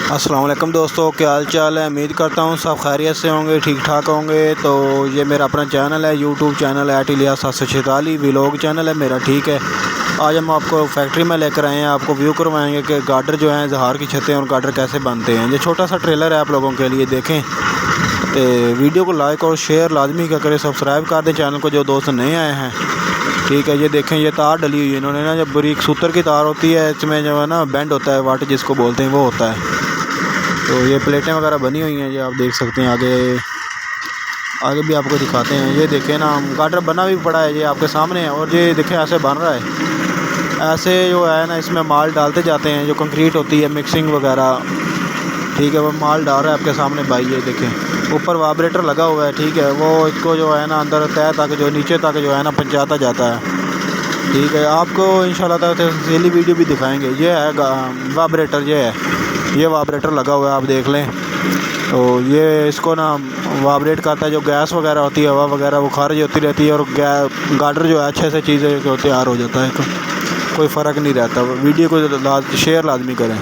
अस्सलाम वालेकुम दोस्तों, क्या हाल चाल है। उम्मीद करता हूँ सब खैरियत से होंगे, ठीक ठाक होंगे। तो ये मेरा अपना चैनल है, यूट्यूब चैनल है इलियास 746 व्लॉग चैनल है मेरा, ठीक है। आज हम आपको फैक्ट्री में लेकर आए हैं, आपको व्यू करवाएंगे कि गार्डर जो हैं ज़हार की छतें और गार्डर कैसे बनते हैं। ये छोटा सा ट्रेलर है आप लोगों के लिए, देखें। तो वीडियो को लाइक और शेयर लाजमी का करें, सब्सक्राइब कर दें चैनल को जो दोस्त नए आए हैं, ठीक है। ये देखें, ये तार डली हुई है इन्होंने ना, जब बारीक सूतर की तार होती है इसमें जो है ना बेंड होता है, वाट जिसको बोलते हैं वो होता है। तो ये प्लेटें वगैरह बनी हुई हैं, ये आप देख सकते हैं। आगे भी आपको दिखाते हैं। ये देखें ना, गार्डर बना भी पड़ा है, ये आपके सामने है। और ये देखें ऐसे बन रहा है, ऐसे जो है ना इसमें माल डालते जाते हैं, जो कंक्रीट होती है मिक्सिंग वगैरह, ठीक है। वो माल डाल रहा है आपके सामने भाई, ये देखें। ऊपर वाइब्रेटर लगा हुआ है, ठीक है। वो इसको जो है ना अंदर तय तक, जो नीचे तक जो है ना पहुंचाता जाता है, ठीक है। आपको इंशाल्लाह तफसीली वीडियो भी दिखाएंगे। ये है वाइब्रेटर, ये वाइब्रेटर लगा हुआ है, आप देख लें। तो ये इसको ना वाइब्रेट करता है, जो गैस वगैरह होती है, हवा वगैरह वो खारिज होती रहती है, और गार्डर जो है अच्छे से चीज़ें जो तैयार हो जाता है। कोई फ़र्क नहीं रहता। वीडियो को शेयर लाजमी करें।